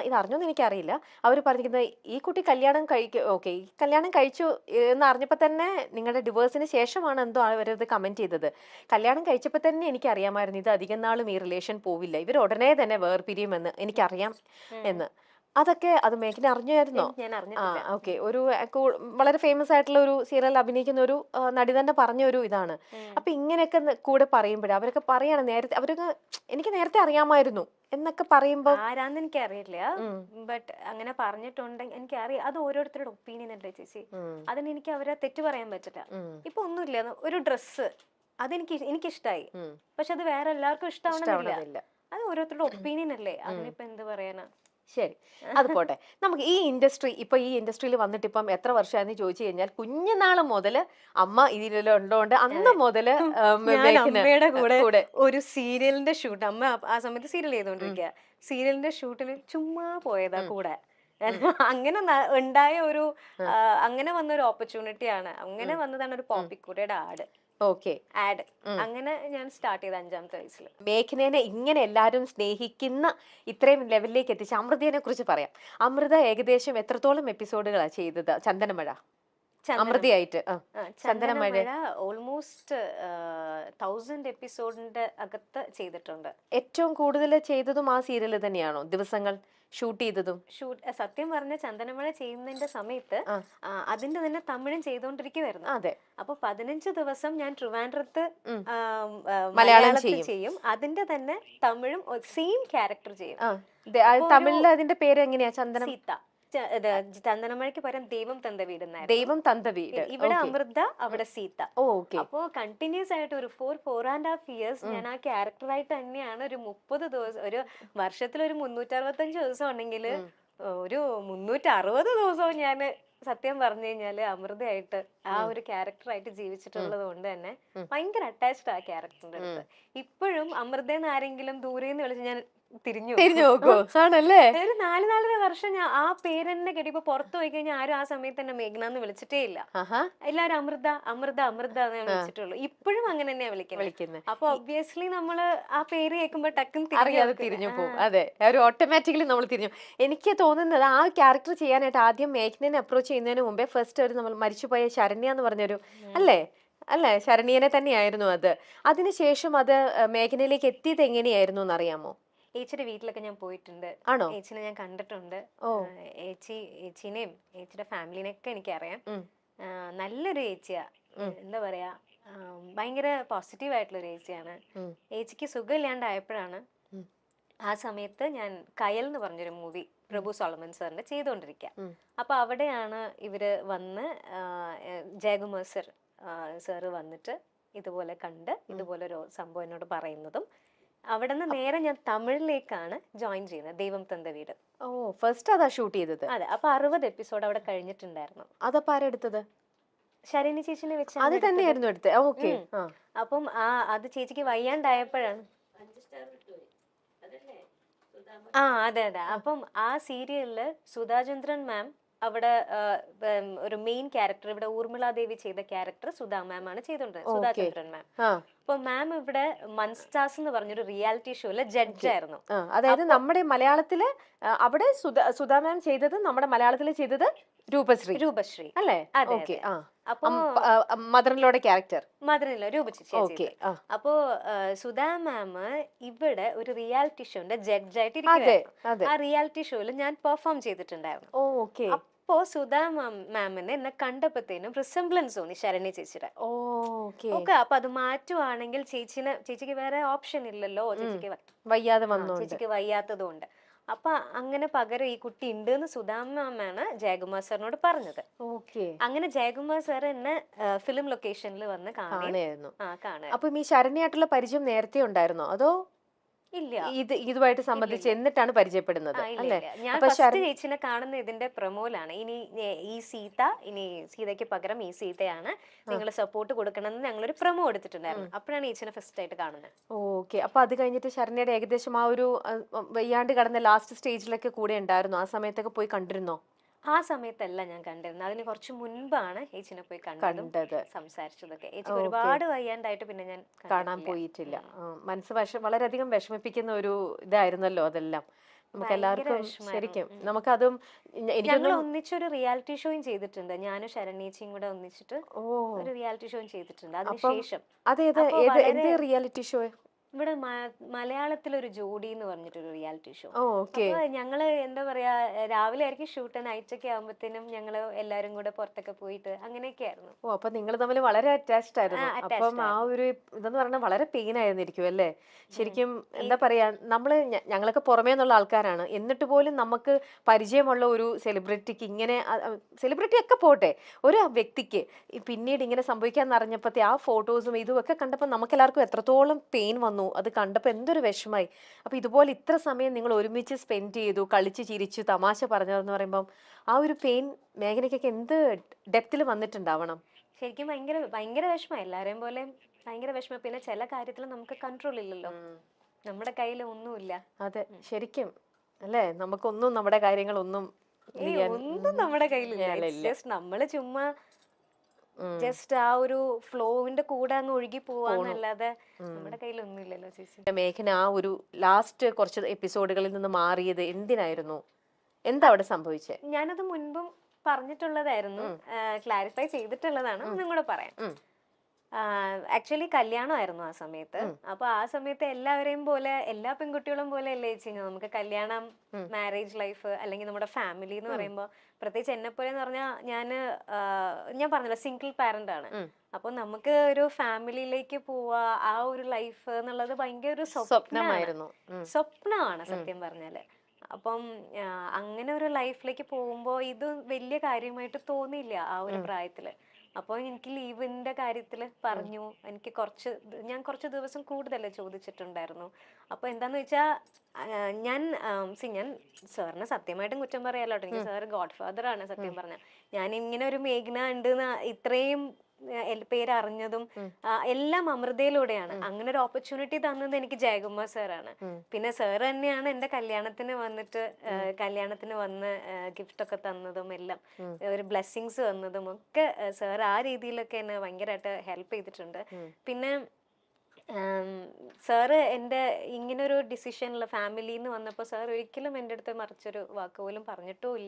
ഇത് അറിഞ്ഞോന്ന് എനിക്കറിയില്ല. അവർ പറഞ്ഞിരിക്കുന്നത് ഈ കുട്ടി കല്യാണം ഓക്കെ, ഈ കല്യാണം കഴിച്ചു എന്ന് അറിഞ്ഞപ്പോൾ തന്നെ നിങ്ങളുടെ ഡിവോഴ്സിന് ശേഷമാണ് എന്തോ അവരത് കമന്റ് ചെയ്തത്. കല്യാണം കഴിച്ചപ്പോൾ തന്നെ എനിക്കറിയാമായിരുന്നു ഇത് അധികം നാളും ഈ റിലേഷൻ പോവില്ല, ഇവർ ഉടനെ തന്നെ വേർപിരിയുമെന്ന് എനിക്കറിയാം എന്ന്. അതൊക്കെ അത് മേഘന അറിഞ്ഞായിരുന്നോ? ഞാൻ ആ അറിഞ്ഞിട്ടില്ല. ഓക്കെ. ഒരു വളരെ ഫേമസ് ആയിട്ടുള്ള ഒരു സീരിയൽ അഭിനയിക്കുന്ന ഒരു നടി തന്നെ പറഞ്ഞ ഒരു ഇതാണ്. അപ്പൊ ഇങ്ങനെയൊക്കെ കൂടെ പറയുമ്പോഴേ അവരൊക്കെ പറയാണ് നേരത്തെ അവരൊക്കെ എനിക്ക് നേരത്തെ അറിയാമായിരുന്നു എന്നൊക്കെ പറയുമ്പോ ആരാന്ന് എനിക്കറിയില്ല, ബട്ട് അങ്ങനെ പറഞ്ഞിട്ടുണ്ടെങ്കിൽ എനിക്കറിയാം. അത് ഓരോരുത്തരുടെ ഒപ്പീനിയൻ അല്ലേ ചേച്ചി, അതിന് എനിക്ക് അവരെ തെറ്റ് പറയാൻ പറ്റില്ല. ഇപ്പൊ ഒന്നുമില്ല, ഒരു ഡ്രസ്സ് എനിക്കിഷ്ടായി, പക്ഷെ അത് വേറെ എല്ലാവർക്കും ഇഷ്ടമാവണമെന്നില്ല. അത് ഓരോരുത്തരുടെ ഒപ്പീനിയൻ അല്ലേ, അതിനിപ്പോ എന്ത് പറയാനാ. ശരി, അത് പോട്ടെ. നമുക്ക് ഈ ഇൻഡസ്ട്രിയിൽ വന്നിട്ട് ഇപ്പം എത്ര വർഷമായെന്ന് ചോദിച്ചു കഴിഞ്ഞാൽ കുഞ്ഞുനാള് മുതല് അമ്മ ഇതിലുള്ളതുകൊണ്ട് അന്ന് മുതല് ഞാൻ അമ്മയുടെ കൂടെ ഒരു സീരിയലിന്റെ ഷൂട്ട്, അമ്മ ആ സമയത്ത് സീരിയൽ ചെയ്തോണ്ടിരിക്കുക, സീരിയലിന്റെ ഷൂട്ടിൽ ചുമ്മാ പോയതാ കൂടെ. അങ്ങനെ ഉണ്ടായ ഒരു അങ്ങനെ വന്ന ഒരു ഓപ്പർച്യൂണിറ്റിയാണ്, അങ്ങനെ വന്നതാണ് ഒരു പോപ്പിക്കൂടയുടെ ആഡ്. ഓക്കെ, ആഡ് അങ്ങനെ ഞാൻ സ്റ്റാർട്ട് ചെയ്ത 5ാമത്തെ വയസ്സിൽ. മേഘനേനെ ഇങ്ങനെ എല്ലാവരും സ്നേഹിക്കുന്ന ഇത്രയും ലെവലിലേക്ക് എത്തിച്ച അമൃതയെ കുറിച്ച് പറയാം. അമൃത ഏകദേശം എത്രത്തോളം എപ്പിസോഡുകളാണ് ചെയ്തത് ചന്ദനമഴ അമൃതയായിട്ട്? ചന്ദനമഴ ഓൾമോസ്റ്റ് 1000 എപ്പിസോഡിന്റെ അകത്ത് ചെയ്തിട്ടുണ്ട്. ഏറ്റവും കൂടുതൽ ചെയ്തതും ആ സീരിയൽ തന്നെയാണോ? ദിവസങ്ങൾ ഷൂട്ട് ചെയ്തതും? സത്യം പറഞ്ഞ ചന്ദനമഴ ചെയ്യുന്നതിന്റെ സമയത്ത് അതിന്റെ തന്നെ തമിഴും ചെയ്തോണ്ടിരിക്കുവായിരുന്നു. അതെ. അപ്പൊ 15 ദിവസം ഞാൻ ട്രിവാൻഡ്രത്ത് മലയാളത്തിൽ ചെയ്യും, അതിന്റെ തന്നെ തമിഴും സെയിം ക്യാരക്ടർ ചെയ്യും. തമിഴിൽ അതിന്റെ പേര് എങ്ങനെയാ? സീത. ചന്ദനമഴയ്ക്ക് പകരം ദൈവം തந்த വീട്. ദൈവം തந்த വീട്. ഇവിടെ അമൃത, അവിടെ സീത. അപ്പോ കണ്ടിന്യൂസ് ആയിട്ട് ഒരു 4.5 years ഞാൻ ആ ക്യാരക്ടറായിട്ട് തന്നെയാണ്. ഒരു 30 ദിവസം, ഒരു വർഷത്തിൽ ഒരു 365 ദിവസം ഉണ്ടെങ്കിൽ ഒരു 360 ദിവസവും ഞാൻ സത്യം പറഞ്ഞു കഴിഞ്ഞാല് അമൃതയായിട്ട് ആ ഒരു ക്യാരക്ടറായിട്ട് ജീവിച്ചിട്ടുള്ളത് കൊണ്ട് തന്നെ ഭയങ്കര അറ്റാച്ച്ഡ് ആ ക്യാരക്ടറിന്റെ അടുത്ത്. ഇപ്പോഴും അമൃതന്ന് ആരെങ്കിലും ദൂരെന്ന് വിളിച്ച് ഞാൻ തിരിഞ്ഞു നോക്കൂ. ആണല്ലേ? ഒരു 4-4.5 വർഷം ഞാൻ ആ പേര് തന്നെ കേട്ടി. ഇപ്പൊ പുറത്തു പോയി കഴിഞ്ഞാൽ ആരും ആ സമയത്ത് തന്നെ മേഘ്ന എന്ന് വിളിച്ചിട്ടേ ഇല്ല. എല്ലാവരും അമൃത അമൃത അമൃത എന്നേ വിളിച്ചിട്ടുള്ളൂ. ഇപ്പോഴും അങ്ങനെ തന്നെയാ വിളിക്കുന്നത്. അപ്പൊ ഒബ്വിയസ്ലി നമ്മള് ആ പേര് കേൾക്കുമ്പോ ടക്കുന്ന് അറിയാതെ തിരിഞ്ഞു പോകും. അതെ, ഒരു ഓട്ടോമാറ്റിക്കലി നമ്മൾ തിരിഞ്ഞു. എനിക്ക് തോന്നുന്നത് ആ ക്യാരക്ടർ ചെയ്യാനായിട്ട് ആദ്യം മേഘ്നെ അപ്രോച്ച് ചെയ്യുന്നതിന് മുമ്പേ ഫസ്റ്റ് ഒരു നമ്മൾ മരിച്ചുപോയ ശരണ്യ എന്ന് പറഞ്ഞൊരു അല്ലേ ശരണ്യനെ തന്നെയായിരുന്നു അത്. അതിനുശേഷം അത് മേഘനയിലേക്ക് എത്തിയത് എങ്ങനെയായിരുന്നു എന്നറിയാമോ? ഏച്ചിയുടെ വീട്ടിലൊക്കെ ഞാൻ പോയിട്ടുണ്ട്. ആണോ? ഏച്ചിനെ ഞാൻ കണ്ടിട്ടുണ്ട്. ഏച്ചിനെയും ഏച്ചിയുടെ ഫാമിലിനെയൊക്കെ എനിക്കറിയാം. നല്ലൊരു ഏച്ചിയാ. എന്താ പറയാ, ഭയങ്കര പോസിറ്റീവ് ആയിട്ടുള്ള ഒരു ഏച്ചിയാണ്. ഏച്ചിക്ക് സുഖമില്ലാണ്ടായപ്പോഴാണ് ആ സമയത്ത് ഞാൻ കയൽ എന്ന് പറഞ്ഞൊരു മൂവി പ്രഭു സോളമൻ സാറിന്റെ ചെയ്തുകൊണ്ടിരിക്കുക. അപ്പൊ അവിടെയാണ് ഇവര് വന്ന് ജയകുമാർ സാറ് വന്നിട്ട് ഇതുപോലെ കണ്ട് ഇതുപോലെ ഒരു സംഭവം എന്നോട് പറയുന്നതും അവിടെ നിന്ന് നേരെ ഞാൻ തമിഴിലേക്കാണ് ജോയിൻ ചെയ്യുന്നത്, ദൈവം തந்த വീട്. ഫസ്റ്റ് അതാ ഷൂട്ട് ചെയ്തത്? അതെ. അപ്പൊ 60 എപ്പിസോഡ് അവിടെ കഴിഞ്ഞിട്ടുണ്ടായിരുന്നു. അതപ്പോ ആരെടുത്തത്? ശരണ്യ ചേച്ചിനെ വെച്ച് അത് തന്നെയായിരുന്നു എടുത്തത്. ഓക്കെ. അപ്പം അത് ചേച്ചിക്ക് വയ്യാണ്ടായപ്പോഴാണ്. അതെ അതെ. അപ്പം ആ സീരിയലില് സുധാചന്ദ്രൻ മാം അവിടെ ഒരു മെയിൻ ക്യാരക്ടർ, ഇവിടെ ഊർമിളാദേവി ചെയ്ത ക്യാരക്ടർ സുധാ മാം ആണ് ചെയ്തോണ്ടിരുന്നത്, സുധാചന്ദ്രൻ മാം. അപ്പൊ മാം ഇവിടെ മൺസ്റ്റാർസ് എന്ന് പറഞ്ഞൊരു റിയാലിറ്റി ഷോയില് ജഡ്ജായിരുന്നു. അതായത് നമ്മുടെ മലയാളത്തില് അവിടെ സുധാ മാം ചെയ്തത്, നമ്മുടെ മലയാളത്തിൽ ചെയ്തത് രൂപശ്രീ അല്ലേ? അപ്പൊ മദറിലോടെ ക്യാരക്ടർ രൂപശ്രീ. അപ്പോ സുധാ മാം ഇവിടെ ഒരു റിയാലിറ്റി ഷോന്റെ ജഡ്ജായിട്ട് ഇരിക്കുകയായിരുന്നു. ആ റിയാലിറ്റി ഷോയിൽ ഞാൻ പെർഫോം ചെയ്തിട്ടുണ്ടായിരുന്നു. അപ്പോ സുധാ മാമിനെ എന്നെ കണ്ടപ്പോഴത്തേനും റിസംബ്ലൻസ് തോന്നി ശരണ്യ ചേച്ചിയുടെ. ഓക്കെ, അപ്പൊ അത് മാറ്റുവാണെങ്കിൽ ചേച്ചിക്ക് വേറെ ഓപ്ഷൻ ഇല്ലല്ലോ, ചേച്ചിക്ക് വയ്യാത്തതുകൊണ്ട്. അപ്പൊ അങ്ങനെ പകരം ഈ കുട്ടി ഉണ്ട് എന്ന് സുധാ മാമാണ് ജയകുമാർ സാറിനോട് പറഞ്ഞത്. അങ്ങനെ ജയകുമാർ സാർ എന്നെ ഫിലിം ലൊക്കേഷനിൽ വന്ന് കാണായിരുന്നു. അപ്പൊ ഈ ശരണ്യായിട്ടുള്ള പരിചയം നേരത്തെ ഉണ്ടായിരുന്നോ അതോ ഇല്ല? ഇതുമായിട്ട് സംബന്ധിച്ച് എന്നിട്ടാണ് പരിചയപ്പെടുന്നത് അല്ലേ? ഞാൻ ഫസ്റ്റ് ചേച്ചിനെ കാണുന്ന ഇതിന്റെ പ്രൊമോയിലാണ്. ഇനി സീതയ്ക്ക് പകരം ഈ സീതയാണ്, നിങ്ങൾ സപ്പോർട്ട് കൊടുക്കണം എന്ന് ഞങ്ങളൊരു പ്രൊമോ എടുത്തിട്ടുണ്ടായിരുന്നു. അപ്പോഴാണ് ചേച്ചിനെ ഫസ്റ്റ് ആയിട്ട് കാണുന്നത്. ഓക്കെ. അപ്പൊ അത് കഴിഞ്ഞിട്ട് ശരണ്യയുടെ ഏകദേശം ആ ഒരു വയ്യാണ്ട് കടന്ന ലാസ്റ്റ് സ്റ്റേജിലൊക്കെ കൂടെ ഉണ്ടായിരുന്നു. ആ സമയത്തൊക്കെ പോയി കണ്ടിരുന്നോ? ആ സമയത്തല്ല ഞാൻ കണ്ടിരുന്നത്, അതിന് കുറച്ച് മുൻപാണ് ഏച്ചിനെ പോയി കണ്ടത്, സംസാരിച്ചതൊക്കെ. ഏച്ചിക്ക് ഒരുപാട് വയ്യാണ്ടായിട്ട് പിന്നെ ഞാൻ കാണാൻ പോയിട്ടില്ല. മനസ്സ് വളരെയധികം വിഷമിപ്പിക്കുന്ന ഒരു ഇതായിരുന്നല്ലോ അതെല്ലാം. നമുക്ക് എല്ലാവർക്കും ശരിക്കും നമുക്കതും ഞങ്ങൾ ഒന്നിച്ചൊരു റിയാലിറ്റി ഷോയും ചെയ്തിട്ടുണ്ട്. ഞാനും ശരണ്യേച്ചിയും കൂടെ ഒന്നിച്ചിട്ട് ഒരു റിയാലിറ്റി ഷോയും ചെയ്തിട്ടുണ്ട് അതിനുശേഷം. എന്ത് റിയാലിറ്റി ഷോ? ഇവിടെ മലയാളത്തിലൊരു ജോഡി എന്ന് പറഞ്ഞിട്ടൊരു റിയാലിറ്റി ഷോ. അപ്പൊ ഞങ്ങള് എന്താ പറയാ, രാവിലെ ആയിരിക്കും ഷൂട്ട്, നൈറ്റ് ഒക്കെ ആകുമ്പോഴത്തേനും ഞങ്ങള് എല്ലാരും കൂടെ പുറത്തൊക്കെ പോയിട്ട് അങ്ങനെയൊക്കെ ആയിരുന്നു. അപ്പൊ നിങ്ങൾ തമ്മിൽ വളരെ അറ്റാച്ച്ഡ് ആയിരുന്നു. അപ്പം ആ ഒരു ഇതെന്ന് പറഞ്ഞാൽ വളരെ പെയിൻ ആയിരുന്നിരിക്കും അല്ലേ? ശരിക്കും എന്താ പറയാ, ഞങ്ങളൊക്കെ പുറമേ നിന്നുള്ള ആൾക്കാരാണ്, എന്നിട്ട് പോലും നമുക്ക് പരിചയമുള്ള ഒരു സെലിബ്രിറ്റിക്ക് ഇങ്ങനെ, സെലിബ്രിറ്റി ഒക്കെ പോട്ടെ, ഒരു വ്യക്തിക്ക് പിന്നീട് ഇങ്ങനെ സംഭവിക്കാന്ന് അറിഞ്ഞപ്പോഴത്തെ ആ ഫോട്ടോസും ഇതും ഒക്കെ കണ്ടപ്പോൾ നമുക്ക് എല്ലാവർക്കും എത്രത്തോളം പെയിൻ വന്നു. അത് കണ്ടപ്പോൾ എന്തൊരു വിഷമായി. അപ്പൊ ഇതുപോലെ ഇത്ര സമയം നിങ്ങൾ ഒരുമിച്ച് സ്പെൻഡ് ചെയ്തു, കളിച്ച് ചിരിച്ചു തമാശ പറഞ്ഞതെന്ന് പറയുമ്പോൾ ആ ഒരു പെയിൻ മേഘനയ്ക്കൊക്കെ എന്ത് ഡെപ്തിൽ വന്നിട്ടുണ്ടാവണം. ശരിക്കും ഭയങ്കര വിഷമം, എല്ലാരെയും പോലെ ഭയങ്കര വിഷമം. പിന്നെ ചില കാര്യത്തിൽ നമുക്ക് കൺട്രോൾ ഇല്ലല്ലോ, നമ്മുടെ കയ്യിൽ ഒന്നുമില്ല. അതെ, ശരിക്കും അല്ലേ, നമുക്കൊന്നും നമ്മുടെ കാര്യങ്ങളൊന്നും നമ്മുടെ കയ്യിലില്ല. ജസ്റ്റ് നമ്മള് ചുമ്മാ ജസ്റ്റ് ആ ഒരു ഫ്ലോവിന്റെ കൂടെ അങ്ങ് ഒഴുകി പോവാന്നല്ലാതെ നമ്മുടെ കയ്യിലൊന്നും ഇല്ലല്ലോ ചേച്ചി. മേഘന ആ ഒരു ലാസ്റ്റ് കുറച്ച് എപ്പിസോഡുകളിൽ നിന്ന് മാറിയത് എന്തിനായിരുന്നു? എന്താ അവിടെ സംഭവിച്ചത്? ഞാനത് മുൻപും പറഞ്ഞിട്ടുള്ളതായിരുന്നു, ക്ലാരിഫൈ ചെയ്തിട്ടുള്ളതാണ്, ഒന്നും കൂടെ പറയാം. ആക്ച്വലി കല്യാണമായിരുന്നു ആ സമയത്ത്. അപ്പൊ ആ സമയത്ത് എല്ലാവരെയും പോലെ, എല്ലാ പെൺകുട്ടികളും പോലെ അല്ലേ ചേച്ചി, നമുക്ക് കല്യാണം, മാരേജ് ലൈഫ്, അല്ലെങ്കിൽ നമ്മുടെ ഫാമിലി എന്ന് പറയുമ്പോൾ, പ്രത്യേകിച്ച് എന്നെ പോലെ എന്ന് പറഞ്ഞാൽ ഞാൻ പറഞ്ഞല്ലോ സിംഗിൾ പാരന്റ് ആണ്. അപ്പൊ നമുക്ക് ഒരു ഫാമിലിയിലേക്ക് പോവാ, ആ ഒരു ലൈഫ് എന്നുള്ളത് ഭയങ്കര ഒരു സ്വപ്നമാണ് സത്യം പറഞ്ഞാല്. അപ്പം അങ്ങനെ ഒരു ലൈഫിലേക്ക് പോകുമ്പോ ഇത് വലിയ കാര്യമായിട്ട് തോന്നിയില്ല ആ ഒരു പ്രായത്തില്. അപ്പോൾ എനിക്ക് ലീവിന്റെ കാര്യത്തിൽ പറഞ്ഞു, ഞാൻ കുറച്ച് ദിവസം കൂടുതൽ ചോദിച്ചിട്ടുണ്ടായിരുന്നു. അപ്പൊ എന്താന്ന് വെച്ചാൽ ഞാൻ സാറിന് സത്യമായിട്ടും കുറ്റം പറയാലോ, എനിക്ക് സാർ ഗോഡ് ഫാദർ ആണ് സത്യം പറഞ്ഞ. ഞാൻ ഇങ്ങനെ ഒരു മേഘ്ന ഉണ്ട് ഇത്രയും പേര് അറിഞ്ഞതും എല്ലാം അമൃതയിലൂടെയാണ്. അങ്ങനെ ഒരു ഓപ്പർച്യൂണിറ്റി തന്നത് എനിക്ക് ജയകുമാർ സാറാണ്. പിന്നെ സാർ തന്നെയാണ് എന്റെ കല്യാണത്തിന് വന്ന് ഗിഫ്റ്റ് ഒക്കെ തന്നതും എല്ലാം, ഒരു ബ്ലെസ്സിങ്സ് തന്നതും ഒക്കെ സാർ ആ രീതിയിലൊക്കെ എന്നെ ഭയങ്കരമായിട്ട് ഹെൽപ്പ് ചെയ്തിട്ടുണ്ട്. പിന്നെ സാറ് എൻ്റെ ഇങ്ങനൊരു ഡിസിഷനിൽ ഫാമിലിന്ന് വന്നപ്പോൾ സാർ ഒരിക്കലും എൻ്റെ അടുത്ത് മറിച്ചൊരു വാക്ക് പോലും പറഞ്ഞിട്ടും ഇല്ല.